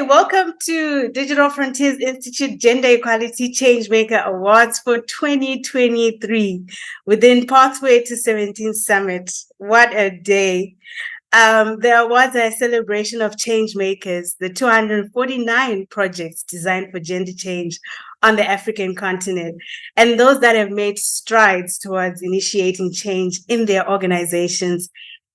welcome to Digital Frontiers Institute Gender Equality Changemaker Awards for 2023 within Pathway to 17 Summit. What a day. The awards are a celebration of changemakers, the 249 projects designed for gender change on the African continent, and those that have made strides towards initiating change in their organizations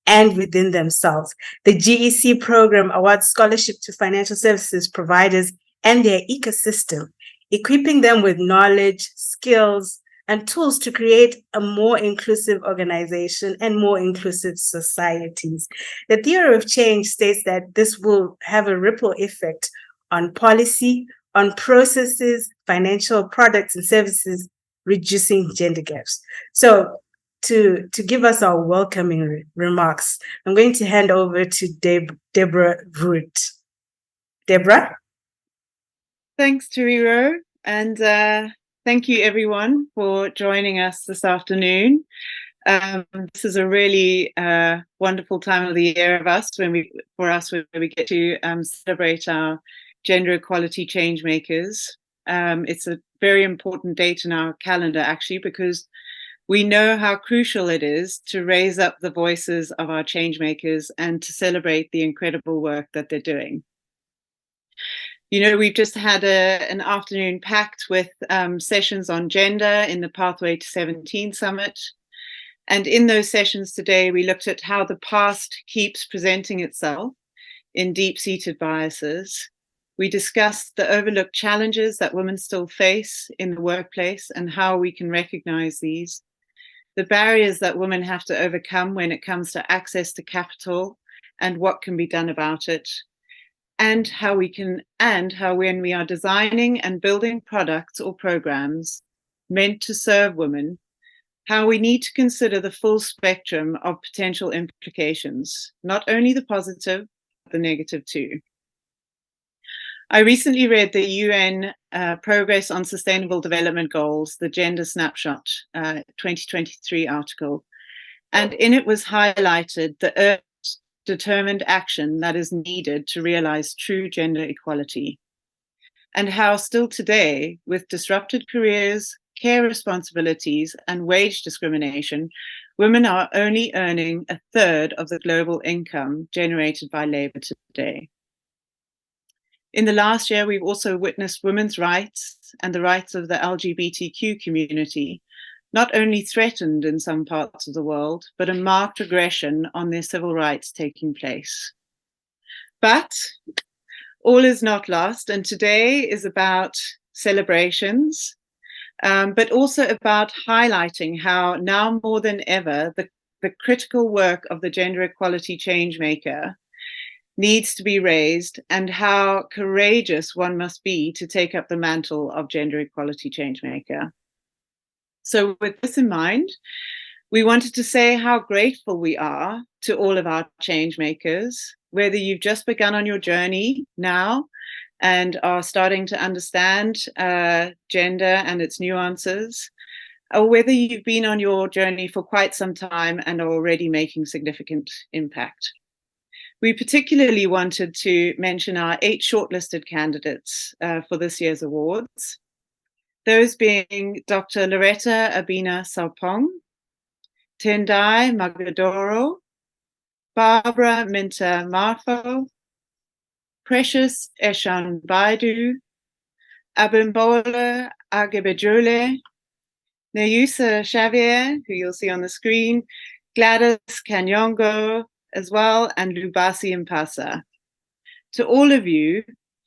and within themselves. The GEC Programme awards scholarship to financial services providers and their ecosystem, equipping them with knowledge, skills, and tools to create a more inclusive organization and more inclusive societies. The theory of change states that this will have a ripple effect on policy, on processes, financial products and services, reducing gender gaps. So, to give us our welcoming remarks, I'm going to hand over to Deborah Root. Deborah? Thanks, Tariro, and thank you everyone for joining us this afternoon. This is a really wonderful time of the year for us when we get to celebrate our Gender Equality Changemakers. It's a very important date in our calendar, actually, because we know how crucial it is to raise up the voices of our changemakers and to celebrate the incredible work that they're doing. You know, we've just had an afternoon packed with sessions on gender in the Pathway to 17 Summit. And in those sessions today, we looked at how the past keeps presenting itself in deep-seated biases. We discussed the overlooked challenges that women still face in the workplace and how we can recognize these, the barriers that women have to overcome when it comes to access to capital and what can be done about it, and how when we are designing and building products or programs meant to serve women, how we need to consider the full spectrum of potential implications, not only the positive, but the negative too. I recently read the UN Progress on Sustainable Development Goals, the Gender Snapshot 2023 article, and in it was highlighted the urgent, determined action that is needed to realize true gender equality, and how still today, with disrupted careers, care responsibilities, and wage discrimination, women are only earning a third of the global income generated by labor today. In the last year, we've also witnessed women's rights and the rights of the LGBTQ community not only threatened in some parts of the world, but a marked regression on their civil rights taking place. But all is not lost, and today is about celebrations, but also about highlighting how now more than ever, the critical work of the Gender Equality Changemaker needs to be raised, and how courageous one must be to take up the mantle of Gender Equality Changemaker. So with this in mind, we wanted to say how grateful we are to all of our changemakers, whether you've just begun on your journey now and are starting to understand gender and its nuances, or whether you've been on your journey for quite some time and are already making significant impact. We particularly wanted to mention our 8 shortlisted candidates for this year's awards, those being Dr. Loretta Abina Sarpong, Tendai Magadoro, Barbara Minta Marfo, Precious Eshan Baidu, Abimbola Agebejole, Neyusa Xavier, who you'll see on the screen, Gladys Kanyongo, as well, and Lubasi Mpasa. To all of you,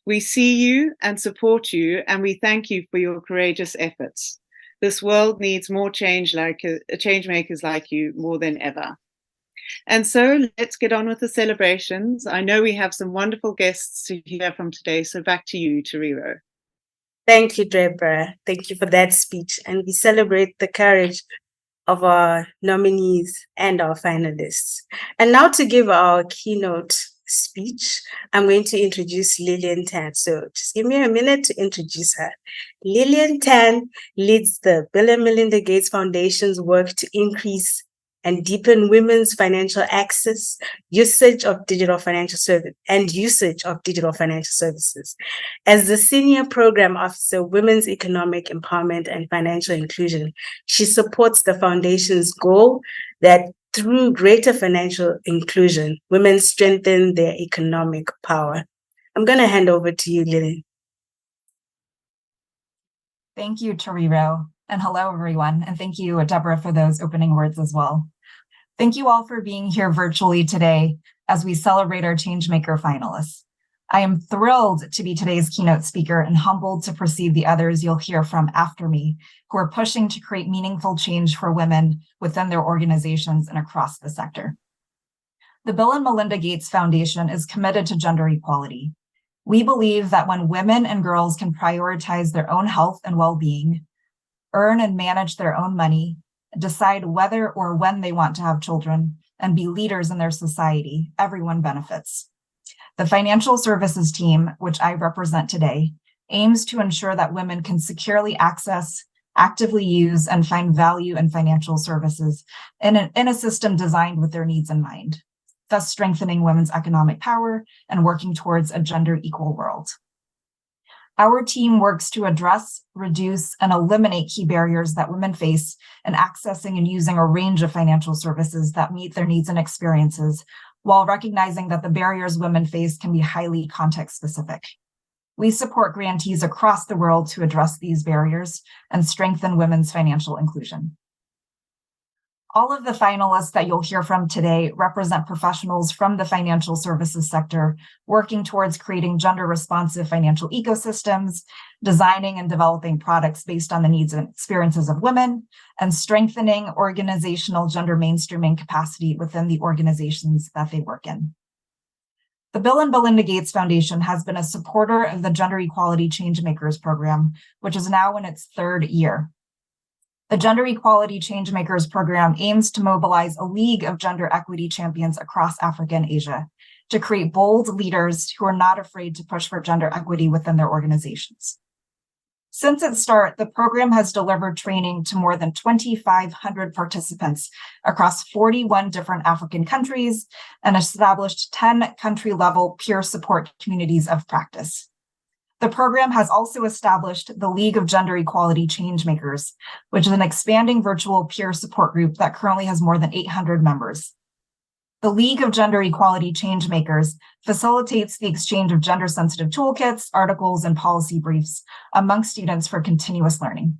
we see you and support you, and we thank you for your courageous efforts. This world needs more changemakers like you more than ever. And so let's get on with the celebrations. I know we have some wonderful guests to hear from today, so back to you, Tariro. Thank you, Deborah. Thank you for that speech. And we celebrate the courage of our nominees and our finalists. And now to give our keynote speech, I'm going to introduce Lilian Tan. So just give me a minute to introduce her. Lilian Tan leads the Bill and Melinda Gates Foundation's work to increase and deepen women's financial access, usage of digital financial services. As the Senior Program Officer, Women's Economic Empowerment and Financial Inclusion, she supports the Foundation's goal that through greater financial inclusion, women strengthen their economic power. I'm going to hand over to you, Lillian. Thank you, Toriro, and hello, everyone. And thank you, Deborah, for those opening words as well. Thank you all for being here virtually today as we celebrate our Changemaker finalists. I am thrilled to be today's keynote speaker and humbled to precede the others you'll hear from after me, who are pushing to create meaningful change for women within their organizations and across the sector. The Bill and Melinda Gates Foundation is committed to gender equality. We believe that when women and girls can prioritize their own health and well-being, earn and manage their own money, decide whether or when they want to have children, and be leaders in their society, everyone benefits. The financial services team, which I represent today, aims to ensure that women can securely access, actively use, and find value in financial services in a system designed with their needs in mind, thus strengthening women's economic power and working towards a gender equal world. Our team works to address, reduce, and eliminate key barriers that women face in accessing and using a range of financial services that meet their needs and experiences, while recognizing that the barriers women face can be highly context-specific. We support grantees across the world to address these barriers and strengthen women's financial inclusion. All of the finalists that you'll hear from today represent professionals from the financial services sector working towards creating gender-responsive financial ecosystems, designing and developing products based on the needs and experiences of women, and strengthening organizational gender mainstreaming capacity within the organizations that they work in. The Bill and Melinda Gates Foundation has been a supporter of the Gender Equality Changemakers program, which is now in its third year. The Gender Equality Changemakers program aims to mobilize a league of gender equity champions across Africa and Asia to create bold leaders who are not afraid to push for gender equity within their organizations. Since its start, the program has delivered training to more than 2,500 participants across 41 different African countries and established 10 country-level peer support communities of practice. The program has also established the League of Gender Equality Changemakers, which is an expanding virtual peer support group that currently has more than 800 members. The League of Gender Equality Changemakers facilitates the exchange of gender-sensitive toolkits, articles, and policy briefs among students for continuous learning.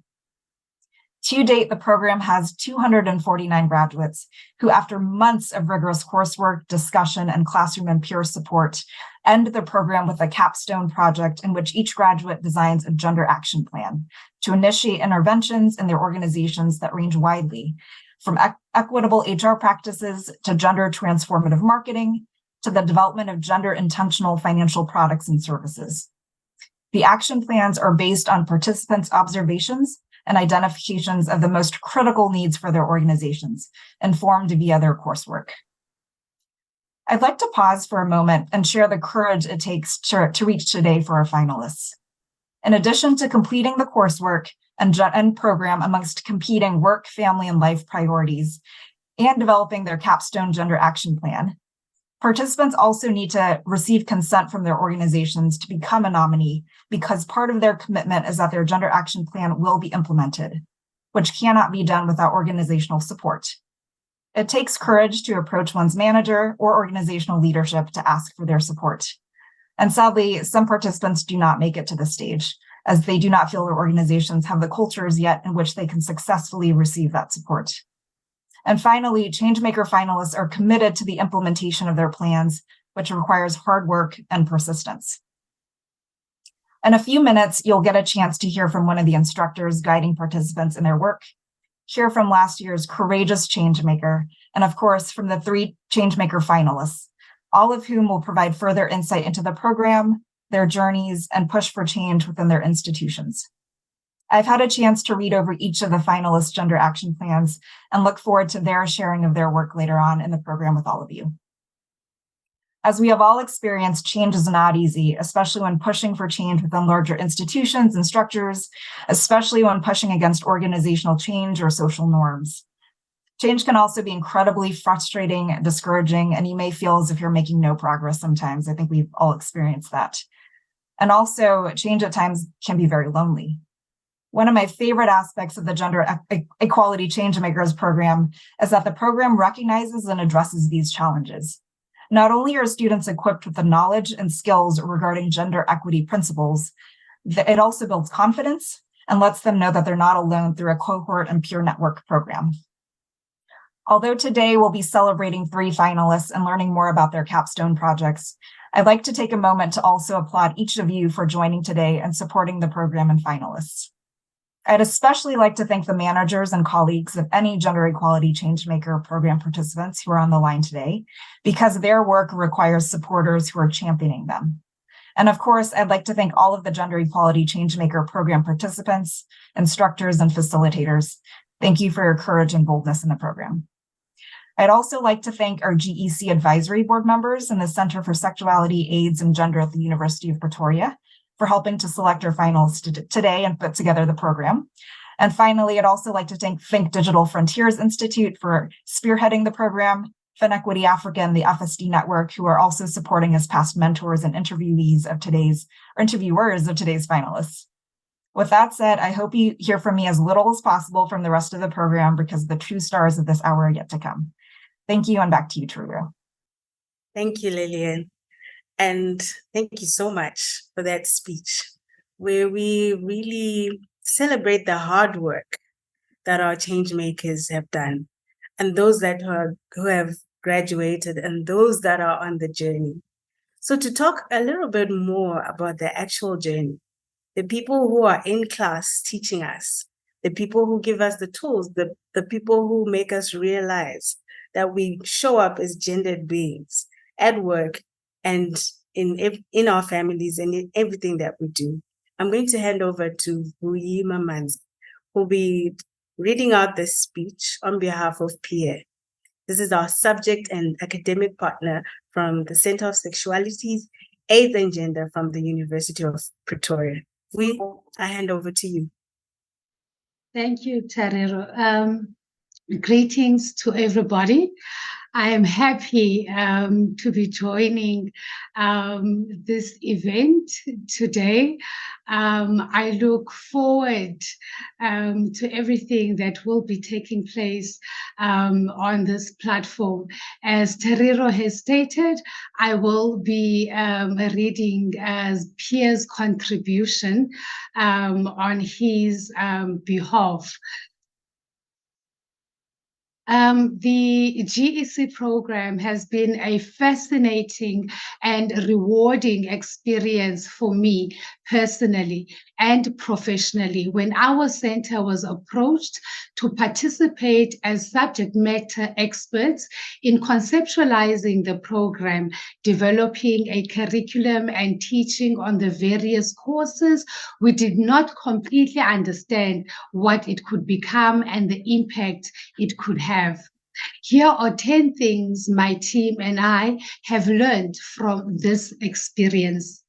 To date, the program has 249 graduates who, after months of rigorous coursework, discussion, and classroom and peer support, end the program with a Capstone Project in which each graduate designs a gender action plan to initiate interventions in their organizations that range widely, from equitable HR practices to gender transformative marketing to the development of gender intentional financial products and services. The action plans are based on participants' observations and identifications of the most critical needs for their organizations, informed via their coursework. I'd like to pause for a moment and share the courage it takes to reach today for our finalists. In addition to completing the coursework and program amongst competing work, family, and life priorities, and developing their Capstone Gender Action Plan, participants also need to receive consent from their organizations to become a nominee, because part of their commitment is that their gender action plan will be implemented, which cannot be done without organizational support. It takes courage to approach one's manager or organizational leadership to ask for their support. And sadly, some participants do not make it to this stage, as they do not feel their organizations have the cultures yet in which they can successfully receive that support. And finally, Changemaker finalists are committed to the implementation of their plans, which requires hard work and persistence. In a few minutes, you'll get a chance to hear from one of the instructors guiding participants in their work, hear from last year's courageous Changemaker, and of course, from the 3 Changemaker finalists, all of whom will provide further insight into the program, their journeys, and push for change within their institutions. I've had a chance to read over each of the finalists' gender action plans and look forward to their sharing of their work later on in the program with all of you. As we have all experienced, change is not easy, especially when pushing for change within larger institutions and structures, especially when pushing against organizational change or social norms. Change can also be incredibly frustrating and discouraging, and you may feel as if you're making no progress sometimes. I think we've all experienced that. And also, change at times can be very lonely. One of my favorite aspects of the Gender Equality Changemakers program is that the program recognizes and addresses these challenges. Not only are students equipped with the knowledge and skills regarding gender equity principles, it also builds confidence and lets them know that they're not alone through a cohort and peer network program. Although today we'll be celebrating 3 finalists and learning more about their capstone projects, I'd like to take a moment to also applaud each of you for joining today and supporting the program and finalists. I'd especially like to thank the managers and colleagues of any Gender Equality Changemaker program participants who are on the line today, because their work requires supporters who are championing them. And of course, I'd like to thank all of the Gender Equality Changemaker program participants, instructors, and facilitators. Thank you for your courage and boldness in the program. I'd also like to thank our GEC advisory board members and the Center for Sexuality, AIDS, and Gender at the University of Pretoria for helping to select our finalists today and put together the program. And finally, I'd also like to thank Digital Frontiers Institute for spearheading the program, FinEquity Africa and the FSD Network, who are also supporting as past mentors and interviewers of today's finalists. With that said, I hope you hear from me as little as possible from the rest of the program, because the true stars of this hour are yet to come. Thank you, and back to you, Truro. Thank you, Lillian. And thank you so much for that speech, where we really celebrate the hard work that our change makers have done, and those who have graduated, and those that are on the journey. So to talk a little bit more about the actual journey, the people who are in class teaching us, the people who give us the tools, the people who make us realize that we show up as gendered beings at work and in our families and in everything that we do. I'm going to hand over to Vuyima Manzi, who will be reading out this speech on behalf of Pierre. This is our subject and academic partner from the Center of Sexualities, AIDS and Gender from the University of Pretoria. I hand over to you. Thank you, Tarero. Greetings to everybody. I am happy to be joining this event today. I look forward to everything that will be taking place on this platform. As Tarero has stated, I will be reading as Pierre's contribution on his behalf. The GEC program has been a fascinating and rewarding experience for me personally and professionally. When our center was approached to participate as subject matter experts in conceptualizing the program, developing a curriculum and teaching on the various courses, we did not completely understand what it could become and the impact it could have. Here are 10 things my team and I have learned from this experience.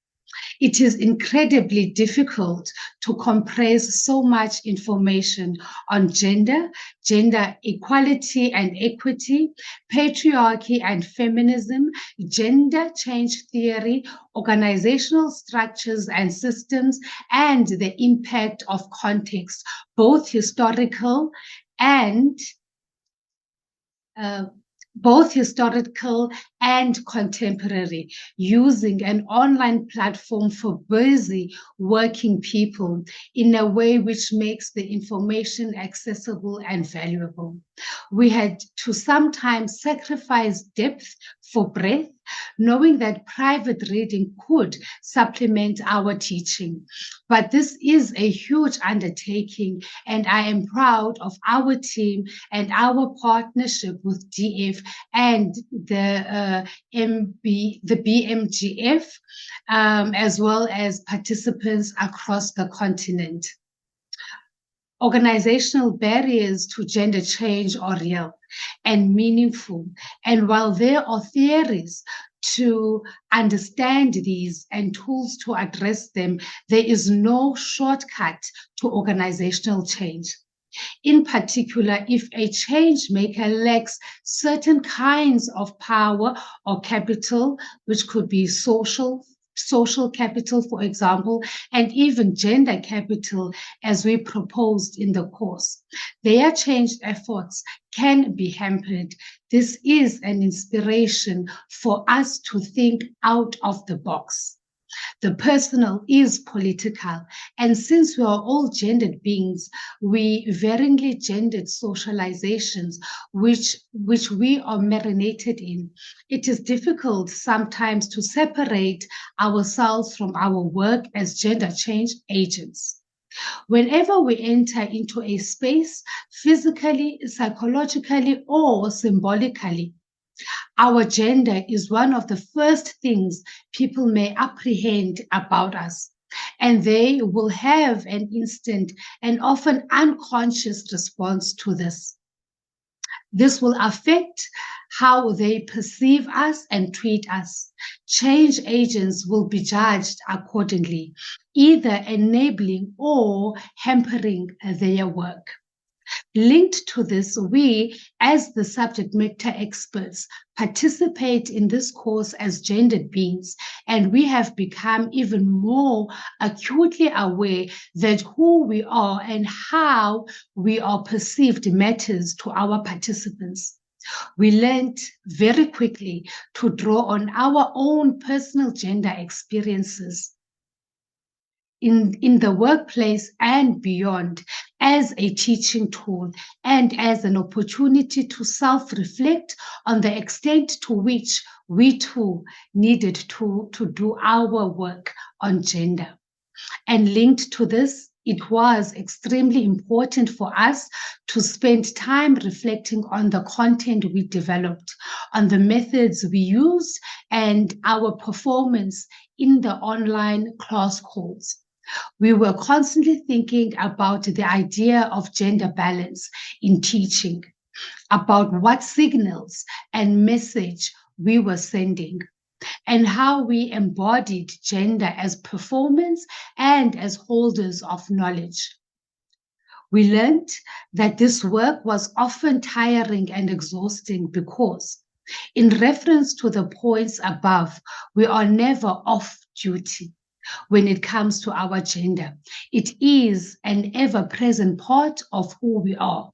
It is incredibly difficult to compress so much information on gender, gender equality and equity, patriarchy and feminism, gender change theory, organizational structures and systems, and the impact of context, both historical and contemporary, using an online platform for busy working people in a way which makes the information accessible and valuable. We had to sometimes sacrifice depth for breadth, knowing that private reading could supplement our teaching. But this is a huge undertaking, and I am proud of our team and our partnership with DF and the BMGF, as well as participants across the continent. Organizational barriers to gender change are real and meaningful. And while there are theories to understand these and tools to address them, there is no shortcut to organizational change. In particular, if a change maker lacks certain kinds of power or capital, which could be social capital, for example, and even gender capital, as we proposed in the course, their change efforts can be hampered. This is an inspiration for us to think out of the box. The personal is political, and since we are all gendered beings, we varyingly gendered socializations which we are marinated in. It is difficult sometimes to separate ourselves from our work as gender change agents. Whenever we enter into a space, physically, psychologically, or symbolically, our gender is one of the first things people may apprehend about us, and they will have an instant and often unconscious response to this. This will affect how they perceive us and treat us. Change agents will be judged accordingly, either enabling or hampering their work. Linked to this, we, as the subject matter experts, participate in this course as gendered beings, and we have become even more acutely aware that who we are and how we are perceived matters to our participants. We learned very quickly to draw on our own personal gender experiences in the workplace and beyond as a teaching tool and as an opportunity to self-reflect on the extent to which we too needed to do our work on gender. And linked to this, it was extremely important for us to spend time reflecting on the content we developed, on the methods we used, and our performance in the online class calls. We were constantly thinking about the idea of gender balance in teaching, about what signals and message we were sending, and how we embodied gender as performance and as holders of knowledge. We learned that this work was often tiring and exhausting because, in reference to the points above, we are never off duty. When it comes to our gender, it is an ever-present part of who we are.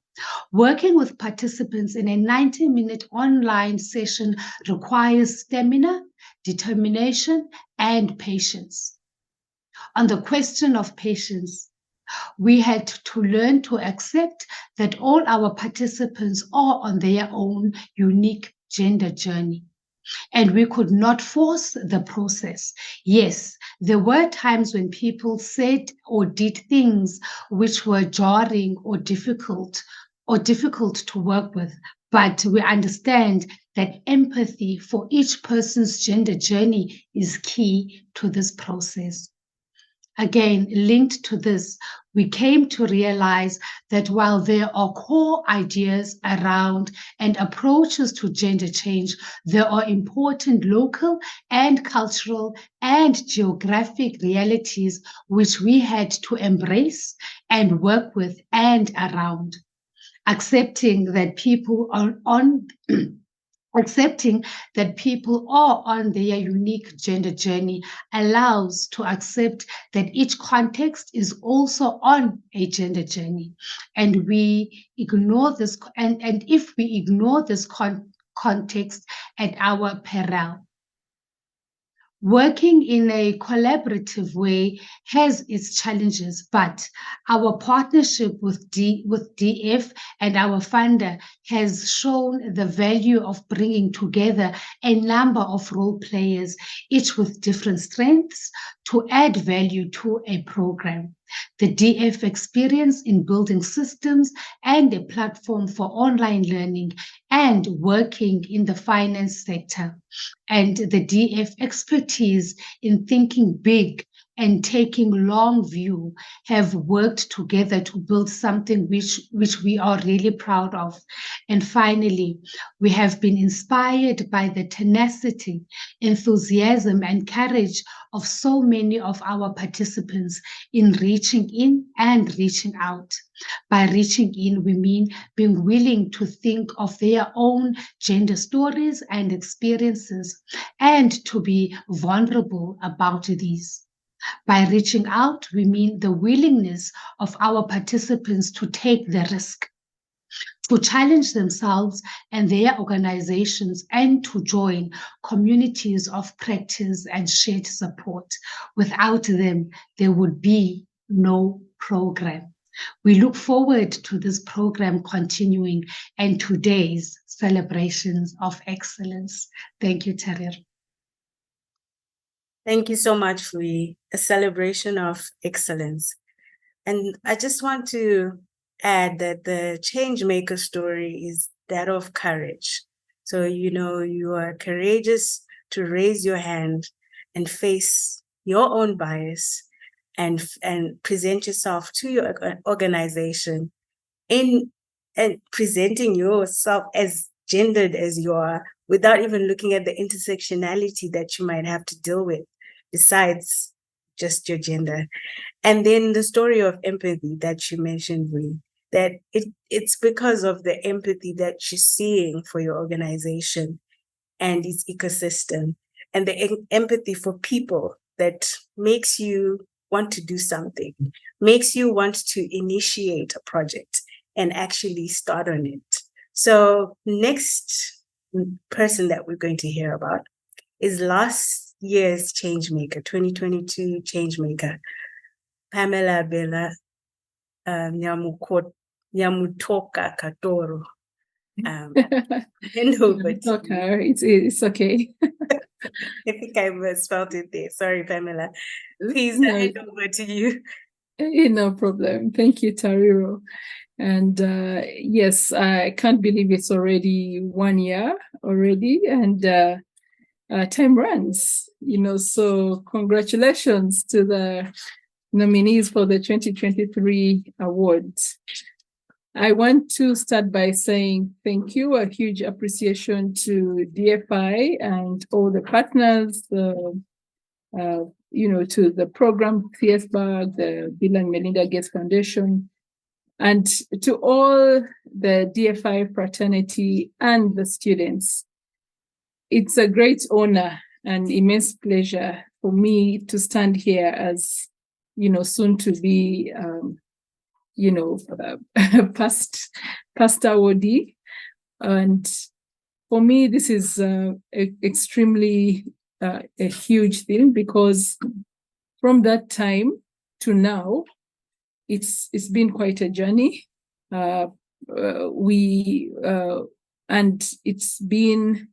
Working with participants in a 90-minute online session requires stamina, determination, and patience. On the question of patience, we had to learn to accept that all our participants are on their own unique gender journey, and we could not force the process. Yes, there were times when people said or did things which were jarring or difficult to work with, but we understand that empathy for each person's gender journey is key to this process. Again, linked to this, we came to realize that while there are core ideas around and approaches to gender change, there are important local and cultural and geographic realities which we had to embrace and work with and around. Accepting that people are on their unique gender journey allows to accept that each context is also on a gender journey, and we ignore this, and if we ignore this context at our peril. Working in a collaborative way has its challenges, but our partnership with DF and our funder has shown the value of bringing together a number of role players, each with different strengths, to add value to a program. The DF experience in building systems and a platform for online learning and working in the finance sector, and the DF expertise in thinking big and taking long view have worked together to build something which we are really proud of. And finally, we have been inspired by the tenacity, enthusiasm, and courage of so many of our participants in reaching in and reaching out. By reaching in, we mean being willing to think of their own gender stories and experiences and to be vulnerable about these. By reaching out, we mean the willingness of our participants to take the risk, to challenge themselves and their organizations, and to join communities of practice and shared support. Without them, there would be no program. We look forward to this program continuing and today's celebrations of excellence. Thank you, Tarir. Thank you so much for a celebration of excellence. And I just want to add that the Changemaker story is that of courage. So, you are courageous to raise your hand and face your own bias and present yourself to your organization and presenting yourself as gendered as you are without even looking at the intersectionality that you might have to deal with besides just your gender. And then the story of empathy that you mentioned, Ree, that it's because of the empathy that you're seeing for your organization and its ecosystem and the empathy for people that makes you want to do something, makes you want to initiate a project and actually start on it. So next person that we're going to hear about is last year's Changemaker, 2022 Changemaker, Pamela Bella Nyamutoka Katooro. Hand over to Okay, it's okay. I think I misspelled it there. Sorry, Pamela. Please hand over to you. No problem. Thank you, Tariro. And yes, I can't believe it's already 1 year already, and time runs, so congratulations to the nominees for the 2023 awards. I want to start by saying thank you, a huge appreciation to DFI and all the partners, to the program, CSBAG, the Bill and Melinda Gates Foundation, and to all the DFI fraternity and the students. It's a great honor and immense pleasure for me to stand here as, soon to be, past awardee. And for me, this is extremely a huge thing, because from that time to now, it's been quite a journey. And it's been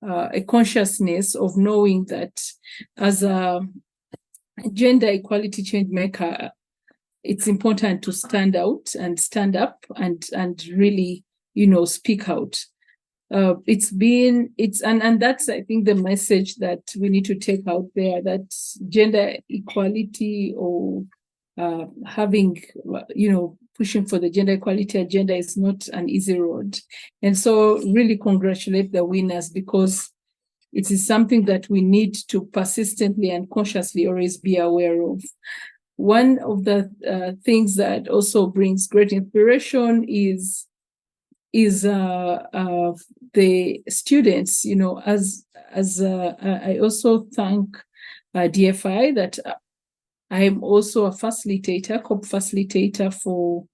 a consciousness of knowing that as a gender equality change maker, it's important to stand out and stand up and really, speak out. And that's, I think, the message that we need to take out there, that gender equality or having, pushing for the gender equality agenda is not an easy road. And so really congratulate the winners, because it is something that we need to persistently and consciously always be aware of. One of the things that also brings great inspiration is the students, as I also thank DFI that I am also a facilitator, co-facilitator for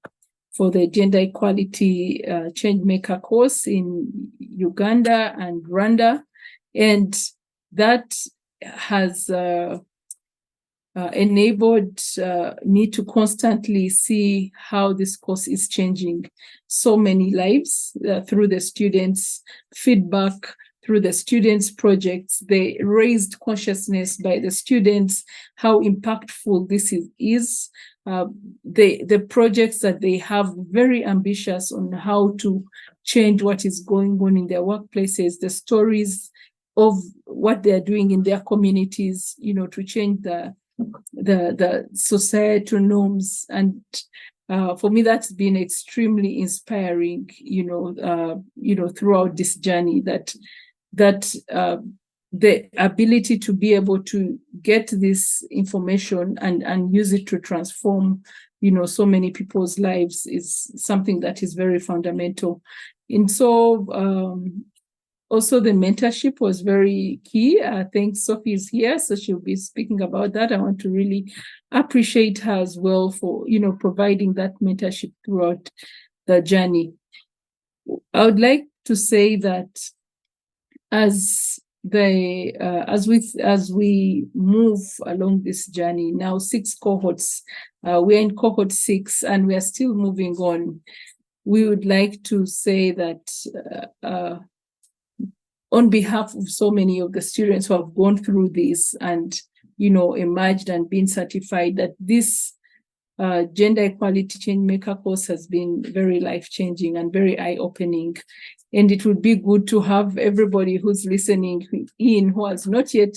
the Gender Equality Changemaker course in Uganda and Rwanda. And that has enabled me to constantly see how this course is changing so many lives through the students' feedback, through the students' projects. They raised consciousness by the students, how impactful this is. The projects that they have, very ambitious on how to change what is going on in their workplaces, the stories of what they're doing in their communities, to change the the societal norms. And for me, that's been extremely inspiring, throughout this journey, that the ability to be able to get this information and use it to transform, so many people's lives is something that is very fundamental. And so also the mentorship was very key. I think Sophie is here, so she'll be speaking about that. I want to really appreciate her as well for, providing that mentorship throughout the journey. I would like to say that as we move along this journey, now 6 cohorts, we're in cohort 6 and we are still moving on. We would like to say that on behalf of so many of the students who have gone through this and, emerged and been certified, that this Gender Equality Changemaker course has been very life-changing and very eye-opening. And it would be good to have everybody who's listening in who has not yet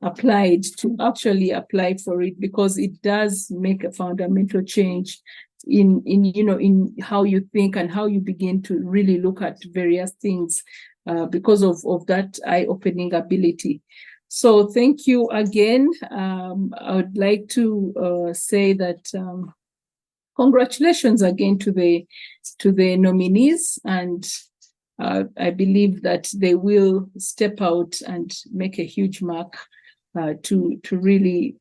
applied to actually apply for it, because it does make a fundamental change in how you think and how you begin to really look at various things because of that eye-opening ability. So thank you again. I would like to say that congratulations again to the nominees, and I believe that they will step out and make a huge mark to really,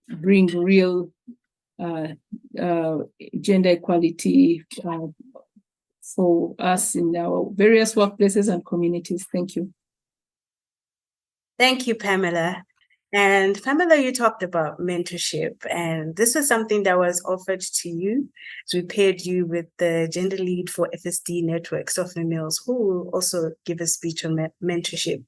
bring real gender equality for us in our various workplaces and communities. Thank you. Thank you, Pamela. And Pamela, you talked about mentorship, and this was something that was offered to you. So we paired you with the gender lead for FSD Network, Sophie Mills, who will also give a speech on mentorship.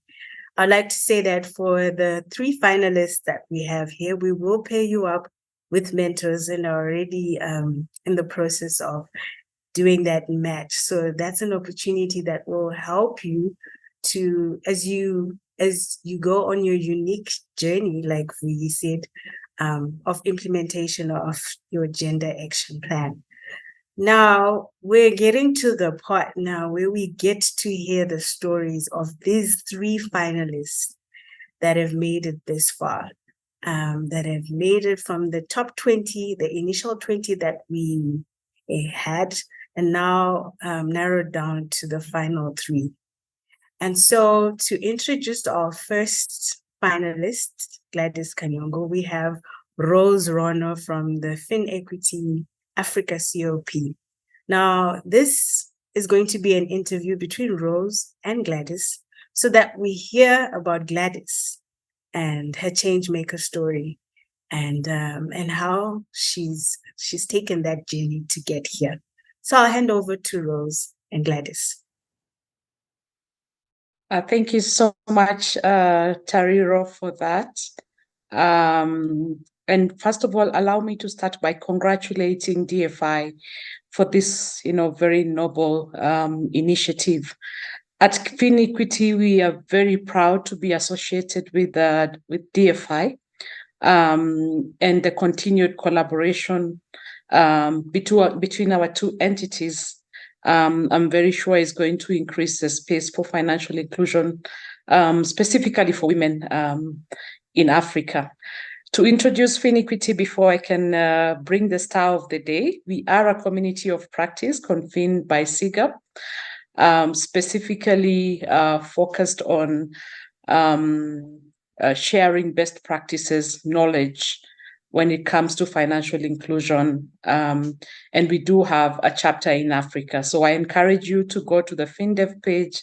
I'd like to say that for the 3 finalists that we have here, we will pair you up with mentors and are already in the process of doing that match. So that's an opportunity that will help you to, as you go on your unique journey, like we said, of implementation of your gender action plan. Now, we're getting to the part now where we get to hear the stories of these 3 finalists that have made it this far, that have made it from the top 20, the initial 20 that we had, and now narrowed down to the final 3. And so to introduce our first finalist, Gladys Kanyongo, we have Rose Rono from the Fin Equity Africa COP. Now, this is going to be an interview between Rose and Gladys so that we hear about Gladys and her Changemaker story and how she's taken that journey to get here. So I'll hand over to Rose and Gladys. Thank you so much, Tariro, for that. And first of all, allow me to start by congratulating DFI for this, very noble initiative. At Fin Equity, we are very proud to be associated with DFI and the continued collaboration between our 2 entities. I'm very sure is going to increase the space for financial inclusion, specifically for women in Africa. To introduce Fin Equity before I can bring the star of the day, we are a community of practice convened by SIGAP, specifically focused on sharing best practices, knowledge, when it comes to financial inclusion. And we do have a chapter in Africa. So I encourage you to go to the FinDev page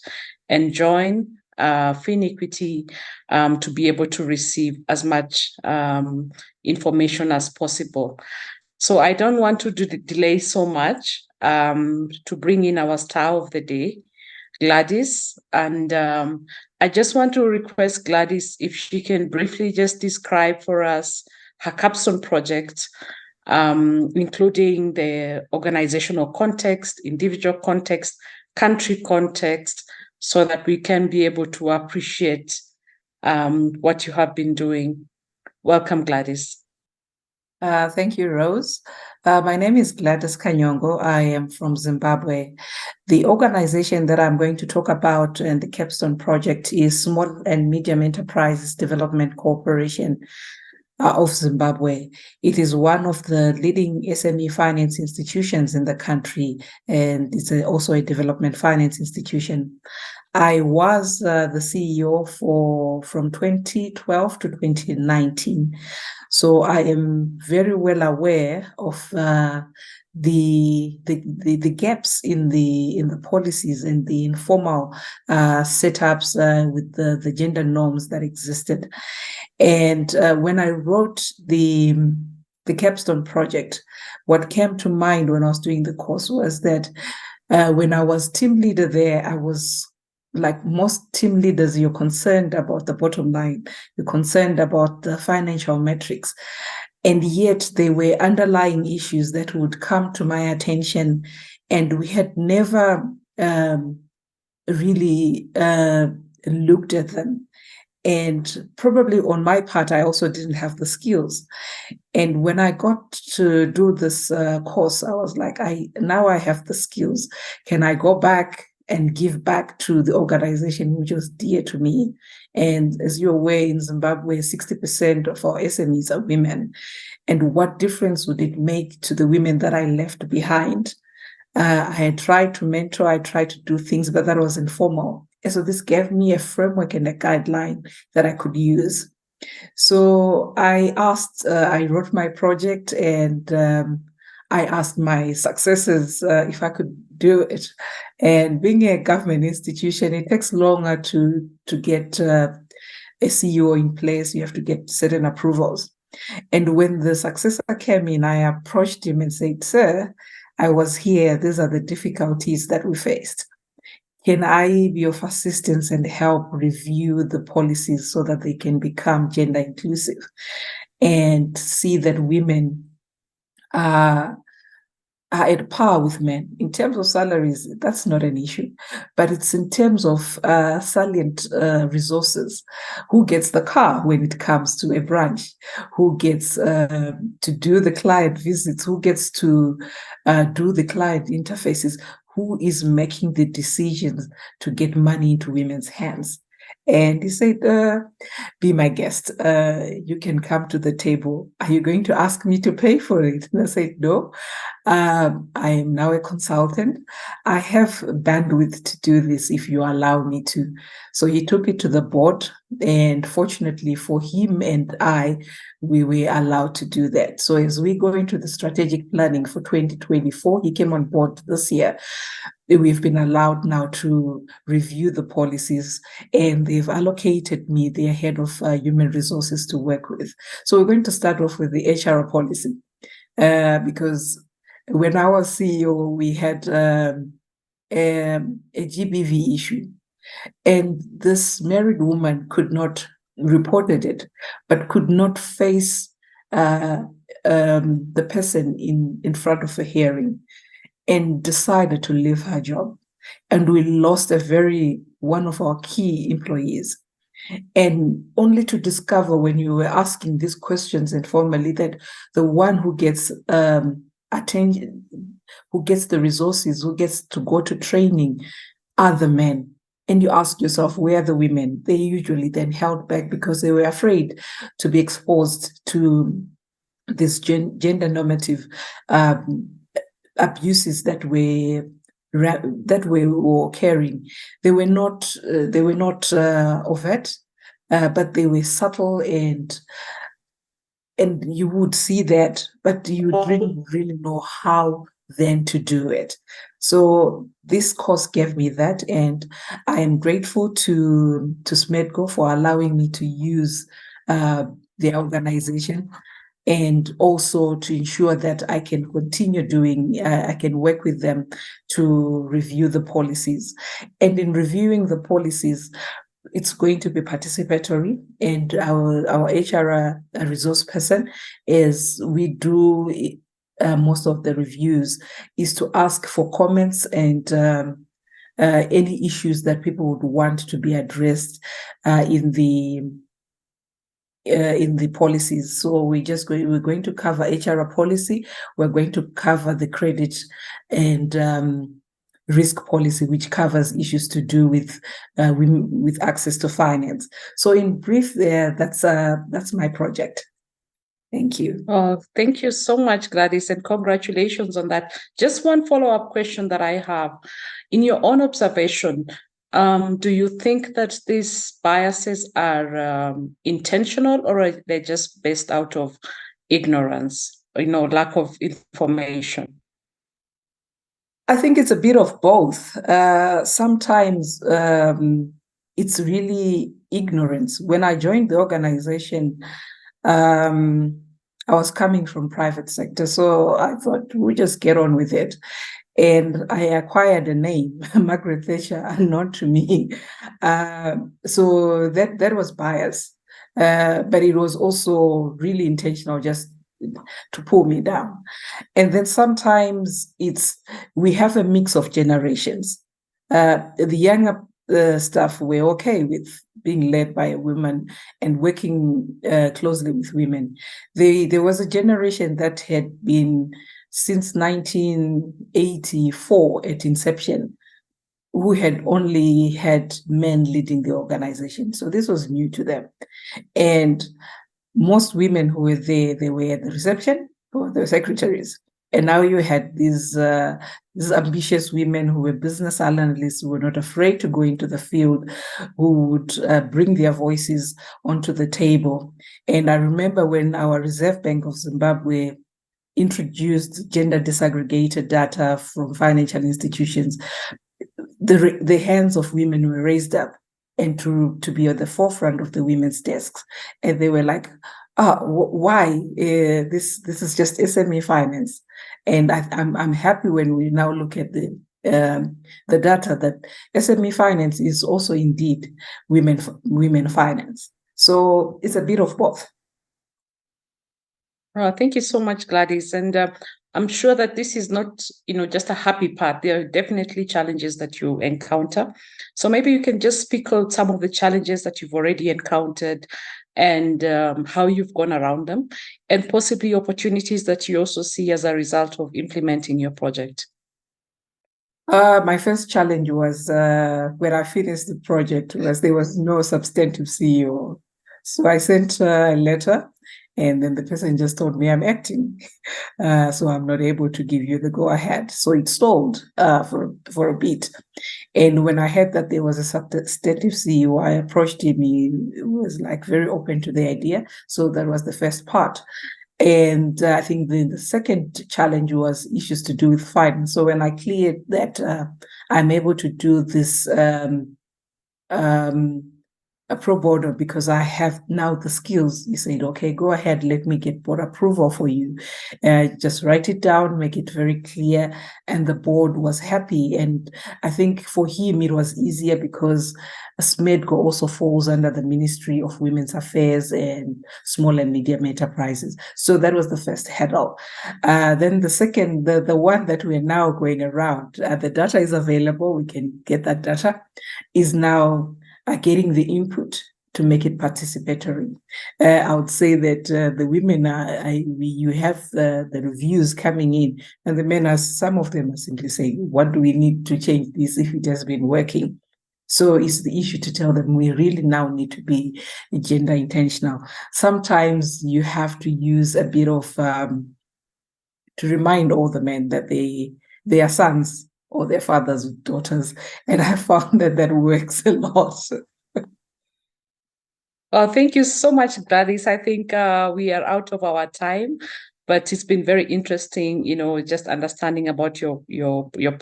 and join Fin Equity to be able to receive as much information as possible. So I don't want to delay so much to bring in our star of the day, Gladys. And I just want to request Gladys if she can briefly just describe for us her Capstone Project, including the organizational context, individual context, country context, so that we can be able to appreciate what you have been doing. Welcome, Gladys. Thank you, Rose. My name is Gladys Kanyongo. I am from Zimbabwe. The organization that I'm going to talk about and the Capstone Project is Small and Medium Enterprises Development Corporation of Zimbabwe. It is one of the leading SME finance institutions in the country, and it's also a development finance institution. I was the CEO from 2012 to 2019. So I am very well aware of the gaps in the policies and the informal setups with the gender norms that existed. And when I wrote the Capstone Project, what came to mind when I was doing the course was that when I was team leader there, I was like most team leaders, you're concerned about the bottom line, you're concerned about the financial metrics. And yet there were underlying issues that would come to my attention, and we had never really looked at them. And probably on my part, I also didn't have the skills. And when I got to do this course, I was like, now I have the skills. Can I go back and give back to the organization which was dear to me? And as you're aware, in Zimbabwe, 60% of our SMEs are women. And what difference would it make to the women that I left behind? I had tried to mentor, I tried to do things, but that was informal. And so this gave me a framework and a guideline that I could use. So I wrote my project, and I asked my successors if I could do it. And being a government institution, it takes longer to get a CEO in place. You have to get certain approvals. And when the successor came in, I approached him and said, "Sir, I was here. These are the difficulties that we faced. Can I be of assistance and help review the policies so that they can become gender inclusive and see that women are at par with men? In terms of salaries, that's not an issue, but it's in terms of salient resources. Who gets the car when it comes to a branch? Who gets to do the client visits? Who gets to do the client interfaces? Who is making the decisions to get money into women's hands?" And he said, "Be my guest. You can come to the table. Are you going to ask me to pay for it?" And I said, "No. I am now a consultant. I have bandwidth to do this if you allow me to." So he took it to the board, and fortunately for him and I, we were allowed to do that. So as we go into the strategic planning for 2024, he came on board this year. We've been allowed now to review the policies, and they've allocated me their head of human resources to work with. So we're going to start off with the HR policy, because when I was CEO, we had a GBV issue, and this married woman could not reported it, but could not face the person in front of a hearing, and decided to leave her job. And we lost one of our key employees. And only to discover, when you were asking these questions informally, that the one who gets attention, who gets the resources, who gets to go to training, are the men. And you ask yourself, where are the women? They usually then held back because they were afraid to be exposed to this gender normative abuses that were occurring. They were not overt, but they were subtle, and you would see that, but you didn't really know how then to do it. So this course gave me that, and I am grateful to SMEDCO for allowing me to use the organization, and also to ensure that I can continue I can work with them to review the policies. And in reviewing the policies, it's going to be participatory, and our HR resource person, is we do most of the reviews, is to ask for comments and any issues that people would want to be addressed in the in the policies. So we're going to cover HR policy. We're going to cover the credit and risk policy, which covers issues to do with women with access to finance. So in brief, that's my project. Thank you. Oh, thank you so much, Gladys, and congratulations on that. Just one follow-up question that I have. In your own observation, do you think that these biases are intentional, or are they just based out of ignorance, lack of information? I think it's a bit of both. Sometimes it's really ignorance. When I joined the organization, I was coming from private sector, so I thought we just get on with it. And I acquired a name, Margaret Thatcher, unknown to me. So that was bias. But it was also really intentional, just to pull me down. And then sometimes we have a mix of generations. The younger staff were okay with being led by a woman and working closely with women. There was a generation that had been since 1984 at inception, who had only had men leading the organization. So this was new to them. And most women who were there, they were at the reception or the secretaries. And now you had these ambitious women who were business analysts, who were not afraid to go into the field, who would bring their voices onto the table. And I remember when our Reserve Bank of Zimbabwe introduced gender disaggregated data from financial institutions, the hands of women were raised up and to be at the forefront of the women's desks. And they were like, why? This is just SME finance. And I'm happy when we now look at the data that SME finance is also indeed women finance. So it's a bit of both. Thank you so much, Gladys. And I'm sure that this is not, just a happy part. There are definitely challenges that you encounter. So maybe you can just speak on some of the challenges that you've already encountered and how you've gone around them, and possibly opportunities that you also see as a result of implementing your project. My first challenge was when I finished the project was there was no substantive CEO. So I sent a letter, and then the person just told me I'm acting, so I'm not able to give you the go-ahead. So it stalled for a bit. And when I heard that there was a substantive CEO, I approached him. He was like very open to the idea. So that was the first part. And I think the second challenge was issues to do with finance. So when I cleared that, I'm able to do this a pro bono because I have now the skills. He said, okay, go ahead, let me get board approval for you. Just write it down, make it very clear. And the board was happy. And I think for him, it was easier because SMEDCO also falls under the Ministry of Women's Affairs and Small and Medium Enterprises. So that was the first hurdle. Then the second, the one that we're now going around, the data is available, we can get that data, is now getting the input to make it participatory. I would say that the women you have the reviews coming in, and the men some of them are simply saying, what do we need to change this if it has been working? So it's the issue to tell them we really now need to be gender intentional. Sometimes you have to use a bit of to remind all the men that they are sons or their fathers with daughters. And I found that works a lot. Well, thank you so much, Gladys. I think we are out of our time, but it's been very interesting, just understanding about your